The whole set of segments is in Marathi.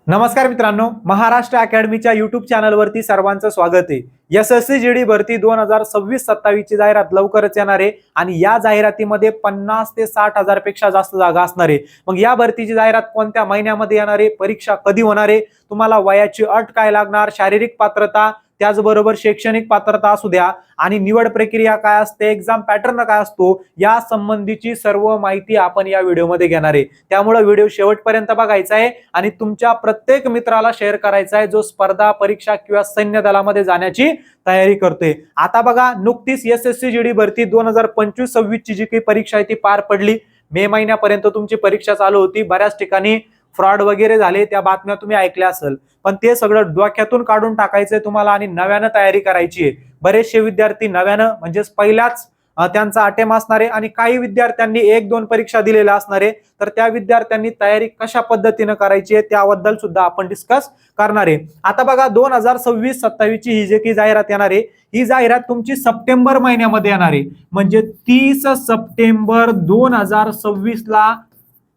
नमस्कार मित्रांनो, महाराष्ट्र अकॅडमीच्या युट्यूब चॅनलवरती सर्वांचं स्वागत आहे। एसएससी जीडी भरती 2026-27 ची जाहिरात लवकरच येणार आहे आणि या जाहिरातीमध्ये 50 ते 60 हजार पेक्षा जास्त जागा असणार आहे। मग या भरतीची जाहिरात कोणत्या महिन्यामध्ये येणार आहे, परीक्षा कधी होणार आहे, तुम्हाला वयाची अट काय लागणार, शारीरिक पात्रता, त्याचबरोबर शैक्षणिक पात्रता असू द्या आणि निवड प्रक्रिया काय असते, एक्झाम पॅटर्न काय असतो, या संबंधीची सर्व माहिती आपण या व्हिडिओमध्ये घेणार आहे। त्यामुळे व्हिडिओ शेवटपर्यंत बघायचा आहे आणि तुमच्या प्रत्येक मित्राला शेअर करायचा आहे जो स्पर्धा परीक्षा किंवा सैन्य दलामध्ये जाण्याची तयारी करतोय। आता बघा, नुकतीच एसएससी जीडी भरती 2025-26 ची जी काही परीक्षा आहे ती पार पडली। मे महिन्यापर्यंत तुमची परीक्षा चालू होती। बऱ्याच ठिकाणी फ्रॉड वगैरे झाले, त्या बातम्या तुम्ही ऐकल्या असेल, पण ते सगळं डोक्यातून काढून टाकायचंय तुम्हाला आणि नव्यानं तयारी करायची आहे। बरेचसे विद्यार्थी नव्यानं म्हणजे पहिल्याच त्यांचा अटेम्प्ट असणार आहे आणि काही विद्यार्थ्यांनी 1-2 परीक्षा दिलेल्या असणार आहे। तर त्या विद्यार्थ्यांनी तयारी कशा पद्धतीने करायची आहे त्याबद्दल सुद्धा आपण डिस्कस करणार आहे। आता बघा, 2026-27 ची ही जी की जाहिरात येणार आहे, ही जाहिरात तुमची सप्टेंबर महिन्यामध्ये येणार आहे। म्हणजे 30 सप्टेंबर 2026 ला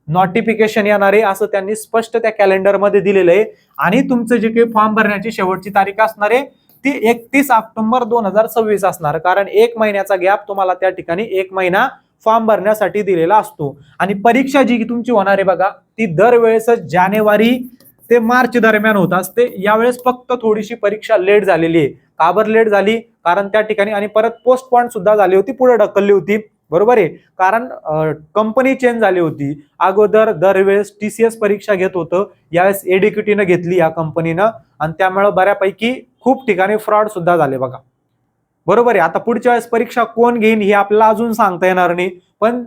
नोटिफिकेशन येणार आहे असं त्यांनी स्पष्ट त्या कॅलेंडरमध्ये दिलेलं आहे। आणि तुमचं जे काही फॉर्म भरण्याची शेवटची तारीख असणार आहे ती 31 ऑक्टोबर 2026 असणार, कारण 1 महिन्याचा गॅप तुम्हाला त्या ठिकाणी 1 महिना फॉर्म भरण्यासाठी दिलेला असतो। आणि परीक्षा जी तुमची होणार आहे बघा, ती दरवेळेस जानेवारी ते मार्च दरम्यान होत असते। यावेळेस फक्त थोडीशी परीक्षा लेट झालेली आहे। का बरं लेट झाली? कारण त्या ठिकाणी आणि परत पोस्टपोन सुद्धा झाली होती, पुढे ढकलली होती, बरोबर आहे, कारण कंपनी चेंज झाली होती। अगोदर दरवेळेस टीसीएस परीक्षा घेत होतं, यावेळेस एडीक्यूटीनं घेतली या कंपनीनं आणि त्यामुळे बऱ्यापैकी खूप ठिकाणी फ्रॉड सुद्धा झाले बघा, बरोबर आहे। आता पुढच्या वेळेस परीक्षा कोण घेईन हे आपल्याला अजून सांगता येणार नाही, पण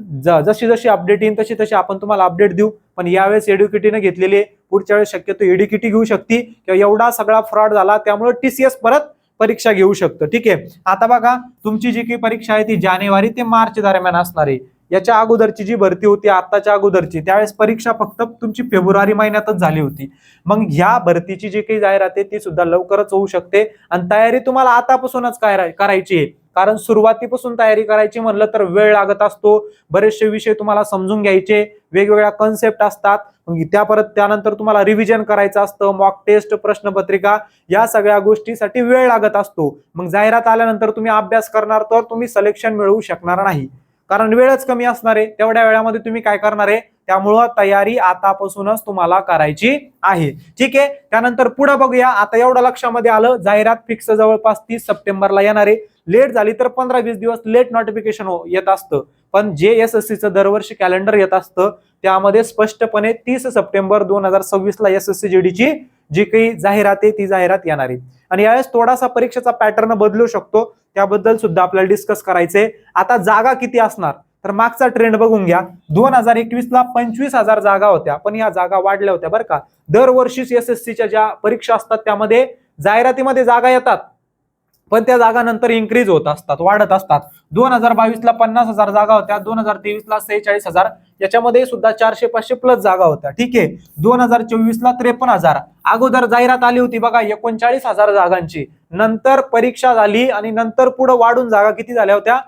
जशी जशी अपडेट येईल तशी तशी आपण तुम्हाला अपडेट देऊ। पण यावेळेस एडीक्यूटीनं घेतलेली आहे, पुढच्या वेळेस शक्यतो एडीक्यूटी घेऊ शकते किंवा एवढा सगळा फ्रॉड झाला त्यामुळे टीसीएस परत परीक्षा घेऊ शकतं, ठीक आहे। आता बघा, तुमची जी काही परीक्षा आहे ती जानेवारी ते मार्च दरम्यान असणार आहे। याच्या अगोदरची जी भरती होती आताच्या अगोदरची, त्यावेळेस परीक्षा फक्त तुमची फेब्रुवारी महिन्यातच झाली होती। मग ह्या भरतीची जी काही जाहिरात आहे ती सुद्धा लवकरच होऊ शकते आणि तयारी तुम्हाला आतापासूनच करायची आहे, कारण सुरुवातीपासून तयारी करायची म्हणलं तर वेळ लागत असतो। बरेचसे विषय तुम्हाला समजून घ्यायचे, वेगवेगळ्या कन्सेप्ट असतात, त्यानंतर तुम्हाला रिव्हिजन करायचं असतं, मॉक टेस्ट, प्रश्नपत्रिका, या सगळ्या गोष्टीसाठी वेळ लागत असतो। मग जाहिरात आल्यानंतर तुम्ही अभ्यास करणार तर तुम्ही सिलेक्शन मिळवू शकणार नाही, कारण वेळच कमी असणार आहे। तेवढ्या वेळामध्ये तुम्ही काय करणार आहे, त्यामुळं तयारी आतापासूनच तुम्हाला करायची आहे, ठीक आहे। त्यानंतर पुढे बघूया। आता एवढं लक्षामध्ये आलं, जाहिरात फिक्स जवळपास 30 सप्टेंबरला येणार आहे। लेट झाली तर 15-20 दिवस लेट नोटिफिकेशन येत असतं, पण जे एसएससीचं दरवर्षी कॅलेंडर येत असतं त्यामध्ये स्पष्टपणे 30 सप्टेंबर 2026 ला एसएससी जीडीची जी काही जाहिरात आहे ती जाहिरात येणार आहे। आणि यावेळेस थोडासा परीक्षेचा पॅटर्न बदलू शकतो, त्याबद्दल सुद्धा आपल्याला डिस्कस करायचंय। आता जागा किती असणार, तर मागचा ट्रेंड बघून घ्या। 2021 ला 25,000 जागा होत्या, पण या जागा वाढल्या होत्या बरं का। दरवर्षीच एसएससीच्या ज्या परीक्षा असतात त्यामध्ये जाहिरातीमध्ये जागा येतात, पण त्या जागा नंतर इन्क्रीज होत असतात, वाढत असतात। 2022 ला 50,000 जागा होत्या, 2023 ला 46,000, याच्यामध्ये सुद्धा 400-500 प्लस जागा होत्या, ठीक आहे। 2024 ला 53,000, अगोदर जाहिरात आली होती बघा 39,000 जागांची, नंतर परीक्षा झाली आणि नंतर पुढे वाढून जागा किती झाल्या होत्या,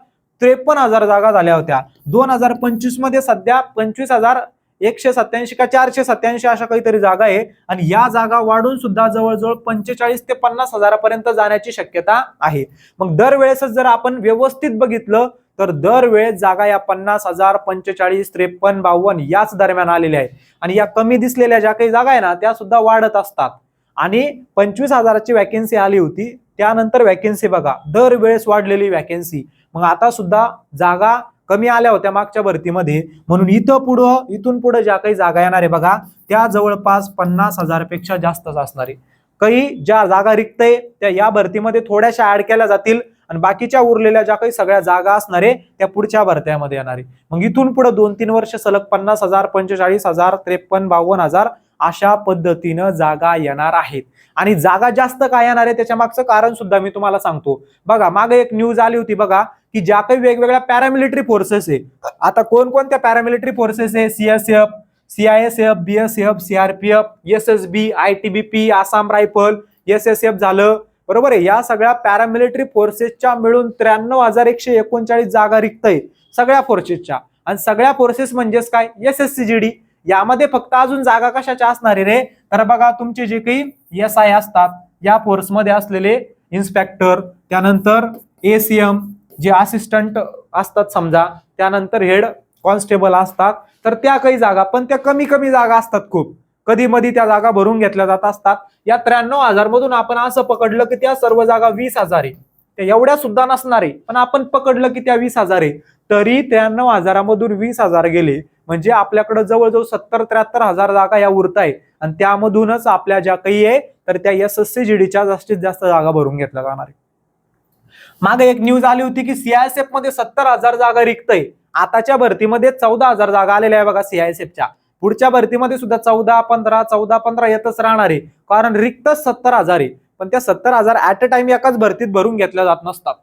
53,000 जागा झाल्या होत्या। 2025 मध्ये सध्या 25,187 का 487 अशा काहीतरी जागा आहे आणि या जागा वाढून सुद्धा जवळजवळ 45 ते 50,000 पर्यंत जाण्याची शक्यता आहे। मग दरवेळेस जर आपण व्यवस्थित बघितलं तर दरवेळेस जागा या 50,000, 45, 53, 52 याच दरम्यान आलेल्या आहेत आणि या कमी दिसलेल्या ज्या काही जागा आहे ना त्या सुद्धा वाढत असतात। आणि 25,000ची वॅकन्सी आली होती, त्यानंतर वॅकन्सी बघा दरवेळेस वाढलेली वॅकन्सी। मग आता सुद्धा जागा कमी आल्या होत्या मागच्या भरतीमध्ये, म्हणून इथून पुढे ज्या काही जागा येणार आहे बघा त्या जवळपास 50,000 पेक्षा जास्तच असणार आहे। काही ज्या जागा रिक्त आहे त्या या भरतीमध्ये थोड्याशा ऍड केल्या जातील आणि बाकीच्या उरलेल्या ज्या काही सगळ्या जागा असणार आहे त्या पुढच्या भरत्यामध्ये येणार आहे। मग इथून पुढे 2-3 वर्ष सलग 50,000, 45,000, 53, 52,000 अशा पद्धतीनं जागा येणार आहेत। आणि जागा जास्त काय येणार आहे त्याच्या मागचं कारण सुद्धा मी तुम्हाला सांगतो बघा। मागे एक न्यूज आली होती बघा की ज्या काही वेगवेगळ्या पॅरामिलिटरी फोर्सेस आहे, आता कोणकोणत्या पॅरामिलिटरी फोर्सेस आहे, CSF, CISF, BSF, CRPF, SSB, ITBP, Assam rifle, SSF झालं, बरोबर आहे। या सगळ्या पॅरामिलिटरी फोर्सेसच्या मिळून 93,139 जागा रिक्त आहे सगळ्या फोर्सेसच्या। आणि सगळ्या फोर्सेस म्हणजेच काय, एसएससी जीडी। यामध्ये फक्त अजून जागा कशाच्या असणार आहे रे, तर बघा तुमचे जे काही SI असतात या फोर्समध्ये असलेले इन्स्पेक्टर, त्यानंतर ACM जे असिस्टंट असतात समजा, त्यानंतर हेड कॉन्स्टेबल असतात, तर त्या काही जागा, पण त्या कमी कमी जागा असतात खूप, कधी मधी त्या जागा भरून घेतल्या जात असतात. या 93,000 मधून आपण असं पकडलं की त्या सर्व जागा 20,000 आहे, त्या एवढ्या सुद्धा नसणार आहे, पण आपण पकडलं की त्या 20,000 आहे, तरी 93,000 मधून 20,000 गेले म्हणजे आपल्याकडे जवळजवळ 70-73,000 जागा या उरत आहे. आणि त्यामधूनच आपल्या ज्या काही आहे तर त्या SSC GDच्या जास्तीत जास्त जागा भरून घेतल्या जाणार आहे. मागे एक न्यूज आली होती की CISF मध्ये 70,000 जागा रिक्त आहे. आताच्या भरतीमध्ये 14,000 जागा आलेल्या आहे बघा CISFच्या. पुढच्या भरतीमध्ये सुद्धा 14-15 येतच राहणार आहे, कारण रिक्त 70,000 आहे. पण त्या 70,000 ऍट अ टाइम एकाच भरतीत भरून घेतल्या जात नसतात.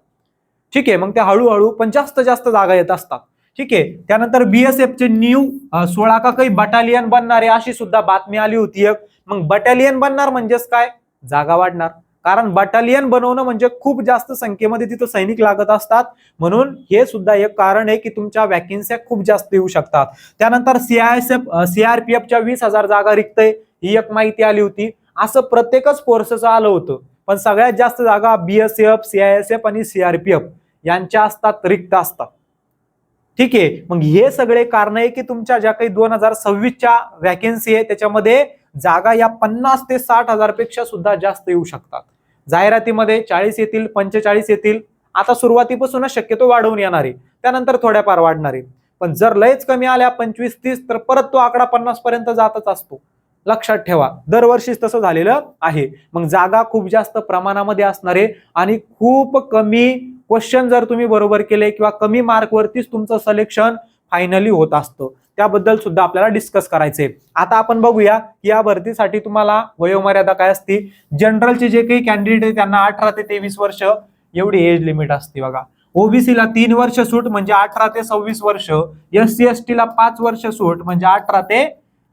ठीक आहे, मग त्या हळूहळू पण जास्त जास्त जागा येत असतात. ठीक आहे, त्यानंतर BSF चे न्यू 16 का काही बटालियन बनणार आहे अशी सुद्धा बातमी आली होती एक. मग बटालियन बनणार म्हणजेच काय, जागा वाढणार, कारण बटालियन बनवणं म्हणजे खूप जास्त संख्येमध्ये तिथं सैनिक लागत असतात, म्हणून हे सुद्धा एक कारण आहे की तुमच्या वॅकन्सी खूप जास्त येऊ शकतात. त्यानंतर CRPFच्या 20,000 जागा रिक्त आहे ही एक माहिती आली होती. असं प्रत्येकच फोर्सचं आलं होतं, पण सगळ्यात जास्त जागा BSF, CISF आणि CRPF यांच्या असतात, रिक्त असतात. ठीक आहे, मग हे सगळे कारण आहे की तुमच्या ज्या काही 2026च्या वॅकन्सी आहे त्याच्यामध्ये जागा या 50 ते 60,000 पेक्षा सुद्धा जास्त येऊ शकतात. जाहिरातीमध्ये 40 येतील, 45 येतील, आता सुरुवातीपासूनच शक्यतो वाढवून येणार आहे, त्यानंतर थोड्याफार वाढणार आहे. पण जर लयच कमी आल्या 25-30 तर परत तो आकडा 50 पर्यंत जातच असतो. लक्षात ठेवा, दरवर्षीच तसं झालेलं आहे. मग जागा खूप जास्त प्रमाणामध्ये असणार आहे आणि खूप कमी क्वेश्चन जर तुम्ही बरोबर केले किंवा कमी मार्कवरतीच तुमचं सिलेक्शन फायनली होत असतं. त्याबद्दल सुद्धा आपल्याला डिस्कस करायचंय. आता आपण बघूया या भरतीसाठी तुम्हाला वयोमर्यादा काय असते. जनरलचे जे काही कॅन्डिडेट आहे त्यांना 18 ते 23 वर्ष एवढी एज लिमिट असते बघा. ओबीसीला 3 वर्ष सूट म्हणजे 18 ते 26 वर्ष, SC/ST ला 5 वर्ष सूट म्हणजे 18 ते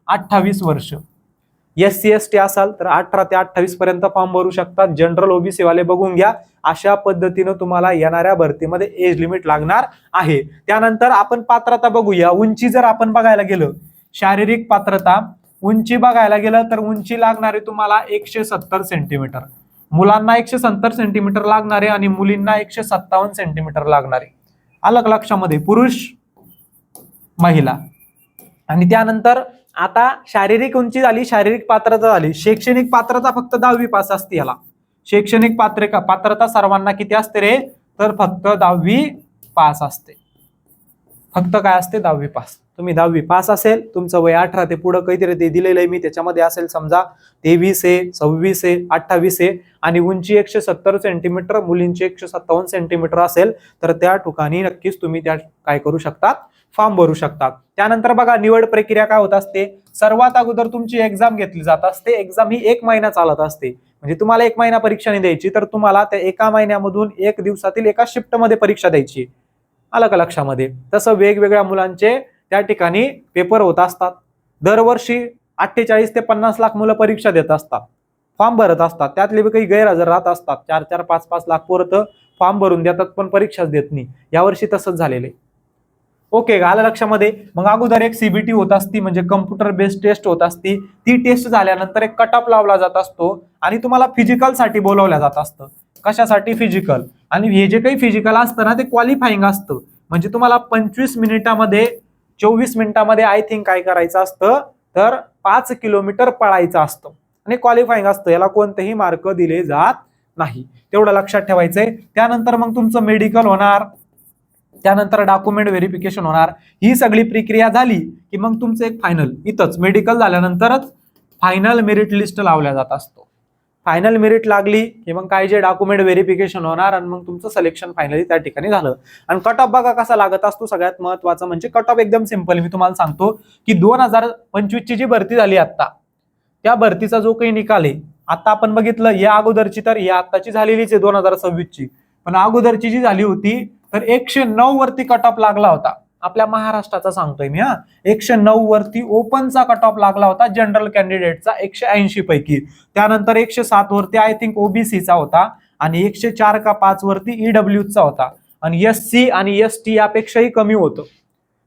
28 वर्ष. SC/ST असाल तर 18 ते 28 पर्यंत फॉर्म भरू शकतात. जनरल OBC वाले बघून घ्या, अशा पद्धतीने तुम्हाला येणाऱ्या भरतीमध्ये एज लिमिट लागणार आहे. त्यानंतर आपण पात्रता बघूया. उंची जर आपण बघायला गेलं, शारीरिक पात्रता उंची बघायला गेलं तर उंची लागणार आहे तुम्हाला 170 सेंटीमीटर. मुलांना 170 सेंटीमीटर लागणार आहे आणि मुलींना 157 सेंटीमीटर लागणार आहे. अलग लक्षामध्ये पुरुष महिला. आणि त्यानंतर आता शारीरिक उंची झाली, शारीरिक पात्रता झाली. शैक्षणिक पात्रता फक्त 10वी पास असते याला. शैक्षणिक पात्रता सर्वांना किती असते रे, तर फक्त 10वी पास असते. फक्त काय असते, 10वी पास. तुम्ही 10वी पास असेल, तुमचं वय 18 ते पुढे काहीतरी ते दिलेलं आहे मी, त्याच्यामध्ये असेल समजा 23 आहे, 26 आहे, 28 आहे आणि उंची 170 सेंटीमीटर, मुलींची 157 सेंटीमीटर असेल तर त्या ठिकाणी नक्कीच तुम्ही त्या काय करू शकता, फॉर्म भरू शकतात. त्यानंतर बघा निवड प्रक्रिया काय होत असते. सर्वात अगोदर तुमची एक्झाम घेतली जात असते. एक्झाम ही 1 महिना चालत असते, म्हणजे तुम्हाला 1 महिना परीक्षा नाही द्यायची, तर तुम्हाला त्या एका महिन्यामधून 1 दिवसातील एका शिफ्टमध्ये परीक्षा द्यायची. आलं का लक्षामध्ये. तसं वेगवेगळ्या मुलांचे त्या ठिकाणी पेपर होत असतात. दरवर्षी 48 ते 50 लाख मुलं परीक्षा देत असतात, फॉर्म भरत असतात. त्यातले काही गैरहजर राहत असतात. 4-4, 5-5 लाख पोरं फॉर्म भरून देतात पण परीक्षाच देत नाही. यावर्षी तसंच झालेले. ओके, आलं लक्षामध्ये. मग अगोदर एक CBT होत असती, म्हणजे कम्प्युटर बेस्ड टेस्ट होत असती. ती टेस्ट झाल्यानंतर एक कट ऑफ लावला जात असतो आणि तुम्हाला फिजिकल साठी बोलवल्या जात असतं. कशासाठी, फिजिकल. आणि हे जे काही फिजिकल असतं ना ते क्वालिफाईंग असतं, म्हणजे तुम्हाला 25 मिनिटामध्ये 24 मिनिटामध्ये आय थिंक काय करायचं असतं, तर 5 किलोमीटर पळायचं असतं आणि क्वालिफाईंग असतं. याला कोणतेही मार्क दिले जात नाही, तेवढं लक्षात ठेवायचंय. त्यानंतर मग तुमचं मेडिकल होणार, त्यानंतर डॉक्युमेंट व्हेरिफिकेशन होणार. ही सगळी प्रक्रिया झाली की मग तुमचं एक फायनल, इथंच मेडिकल झाल्यानंतरच फायनल मेरिट लिस्ट लावल्या जात असतो. फायनल मेरिट लागली की मग काय जे डॉक्युमेंट व्हेरिफिकेशन होणार आणि मग तुमचं सिलेक्शन फायनली त्या ठिकाणी झालं. आणि कट ऑफ बघा कसा लागत असतो. सगळ्यात महत्वाचं म्हणजे कट ऑफ एकदम सिंपल. मी तुम्हाला सांगतो की 2025 ची जी भरती झाली आता, त्या भरतीचा जो काही निकाल आहे, आता आपण बघितलं या अगोदरची, तर या आताची झालेलीच आहे 2026 ची, पण अगोदरची जी झाली होती तर 109 वरती कट ऑफ लागला होता. आपल्या महाराष्ट्राचा सांगतोय मी. 109 वरती ओपनचा कट ऑफ लागला होता, जनरल कॅन्डिडेटचा 180 पैकी. त्यानंतर 107 वरती आय थिंक ओबीसीचा होता आणि 104 का 5 वरती ईडब्ल्यूचा होता आणि SC आणि ST यापेक्षाही कमी होतं.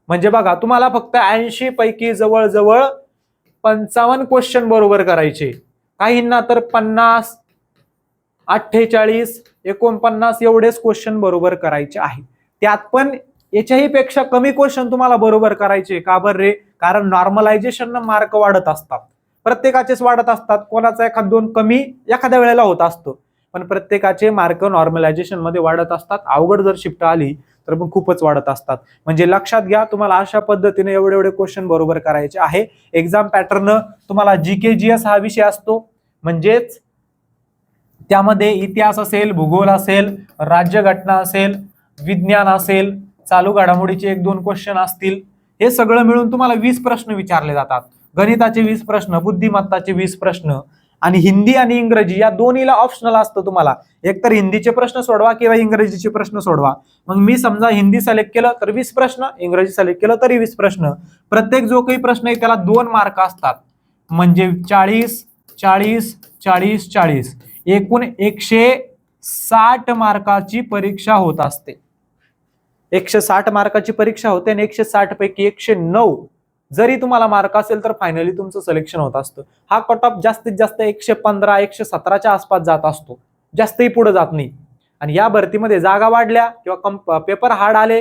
म्हणजे बघा तुम्हाला फक्त 80 पैकी जवळजवळ 55 क्वेश्चन बरोबर करायचे, काहींना तर 50, 48, 49 एवढेच क्वेश्चन बरोबर करायचे आहे. त्यात पण याच्याही पेक्षा कमी क्वेश्चन तुम्हाला बरोबर करायचे. का बरं रे? कारण नॉर्मलायझेशन मार्क वाढत असतात, प्रत्येकाचेच वाढत असतात. कोणाचा एखाद दोन कमी एखाद्या वेळेला होत असतो, पण प्रत्येकाचे मार्क नॉर्मलायझेशन मध्ये वाढत असतात. अवघड जर शिफ्ट आली तर मग खूपच वाढत असतात. म्हणजे लक्षात घ्या, तुम्हाला अशा पद्धतीने एवढे एवढे क्वेश्चन बरोबर करायचे आहे. एक्झाम पॅटर्न तुम्हाला जीके जीएस हा विषय असतो, म्हणजेच त्यामध्ये इतिहास असेल, भूगोल असेल, राज्यघटना असेल, विज्ञान असेल, चालू घडामोडीचे 1-2 क्वेश्चन असतील. हे सगळं मिळून तुम्हाला 20 प्रश्न विचारले जातात. गणिताचे 20 प्रश्न, बुद्धिमत्ताचे 20 प्रश्न, आणि हिंदी आणि इंग्रजी या दोन्हीला ऑप्शनल असतं. तुम्हाला एकतर हिंदीचे प्रश्न सोडवा किंवा इंग्रजीचे प्रश्न सोडवा. मग मी समजा हिंदी सिलेक्ट केलं तर 20 प्रश्न, इंग्रजी सिलेक्ट केलं तरी 20 प्रश्न. प्रत्येक जो काही प्रश्न आहे त्याला 2 मार्क असतात, म्हणजे 40, 40, 40, 40, एकूण 160 मार्काची परीक्षा होत असते. 160 मार्काची परीक्षा होते आणि 160 पैकी 109 जरी तुम्हाला मार्क असेल तर फायनली तुमचं सिलेक्शन होत असतं. हा कट ऑफ जास्तीत जास्त 115, 117च्या आसपास जात असतो, जास्तही पुढे जात नाही. आणि या भरतीमध्ये जागा वाढल्या किंवा पेपर हार्ड आले,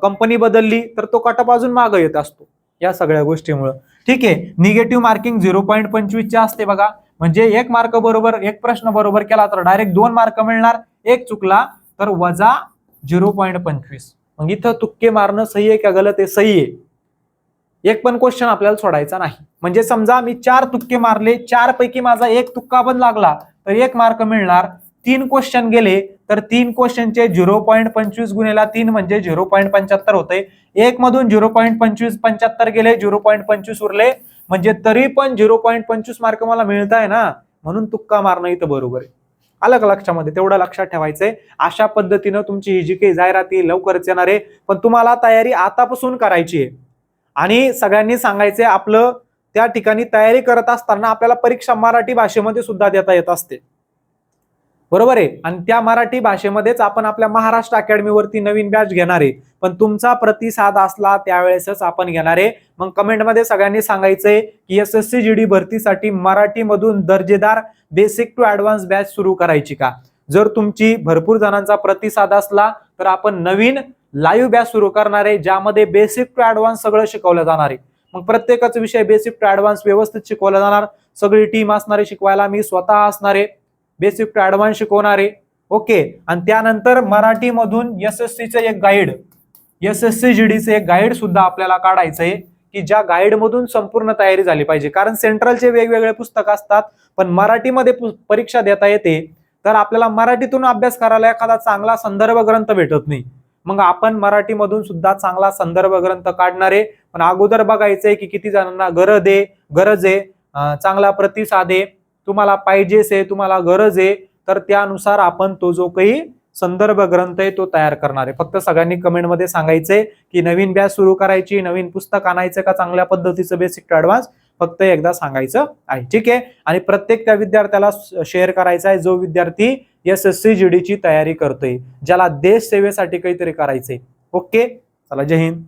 कंपनी बदलली तर तो कट ऑफ अजून मागे येत असतो या सगळ्या गोष्टीमुळे. ठीक आहे. निगेटिव्ह मार्किंग 0.25 चे असते बघा, म्हणजे 1 मार्क बरोबर, 1 प्रश्न बरोबर केला तर डायरेक्ट 2 मार्क मिळणार, 1 चुकला तर वजा 0.25. मग इथं तुक्के मारणं सही आहे का गलत आहे? सही आहे. एक पण क्वेश्चन आपल्याला सोडायचा नाही. म्हणजे समजा मी 4 तुक्के मारले, 4 पैकी माझा 1 तुक्का पण लागला तर 1 मार्क मिळणार. 3 क्वेश्चन गेले तर 3 क्वेश्चनचे 0.25 गुणिले 3 म्हणजे 0.75 होते. 1 मधून 0.25 गेले, 0.25 उरले, म्हणजे तरी पण 0.25 मार्क मला मिळत आहे ना, म्हणून तुक्का मारणं इथं बरोबर आहे. आलं का लक्षामध्ये? तेवढं लक्षात ठेवायचंय. अशा पद्धतीनं तुमची ही जी काही जाहिराती लवकरच येणार आहे, पण तुम्हाला तयारी आतापासून करायची आहे. आणि सगळ्यांनी सांगायचंय, आपलं त्या ठिकाणी तयारी करत असताना आपल्याला परीक्षा मराठी भाषेमध्ये सुद्धा देता येत असते, बरोबर आहे. आणि त्या मराठी भाषेमध्येच आपण आपल्या महाराष्ट्र अकॅडमीवरती नवीन बॅच घेणार आहे, पण तुमचा प्रतिसाद असला त्यावेळेसच आपण घेणार आहे. मग कमेंटमध्ये सगळ्यांनी सांगायचंय की एसएससी जीडी भरतीसाठी मराठीमधून दर्जेदार बेसिक टू ऍडव्हान्स बॅच सुरू करायची का? जर तुमची भरपूर जणांचा प्रतिसाद असला तर आपण नवीन लाईव्ह बॅच सुरू करणार आहे, ज्यामध्ये बेसिक टू ऍडव्हान्स सगळं शिकवलं जाणार आहे. मग प्रत्येकाचा विषय बेसिक टू ऍडव्हान्स व्यवस्थित शिकवला जाणार. सगळी टीम असणार आहे शिकवायला, मी स्वतः असणार आहे, बेसिक टू ऍडव्हान्स शिकवणार आहे. ओके. आणि त्यानंतर मराठीमधून एसएससीचं एक गाईड, एसएससी जीडीचं एक गाईड सुद्धा आपल्याला काढायचं आहे, की ज्या गाईड मधून संपूर्ण तयारी झाली पाहिजे. कारण सेंट्रलचे वेगवेगळे पुस्तक असतात, पण मराठीमध्ये परीक्षा देता येते, तर आपल्याला मराठीतून अभ्यास करायला एखादा चांगला संदर्भ ग्रंथ भेटत नाही. मग आपण मराठीमधून सुद्धा चांगला संदर्भ ग्रंथ काढणार आहे. पण अगोदर बघायचंय की किती जणांना गरज आहे, चांगला प्रतिसाद आहे, तुम्हाला पाहिजेच आहे, तुम्हाला गरज आहे, तर त्यानुसार आपण तो जो काही संदर्भ ग्रंथ आहे तो तयार करणार आहे. फक्त सगळ्यांनी कमेंटमध्ये सांगायचंय की नवीन बॅच सुरू करायची, नवीन पुस्तक आणायचं का चांगल्या पद्धतीचं बेसिक टू ऍडव्हान्स, फक्त एकदा सांगायचं आहे. ठीक आहे. आणि प्रत्येक त्या विद्यार्थ्याला शेअर करायचा आहे जो विद्यार्थी एसएससी जीडीची तयारी करतोय, ज्याला देश सेवेसाठी काहीतरी करायचंय. ओके. चला, जय हिंद.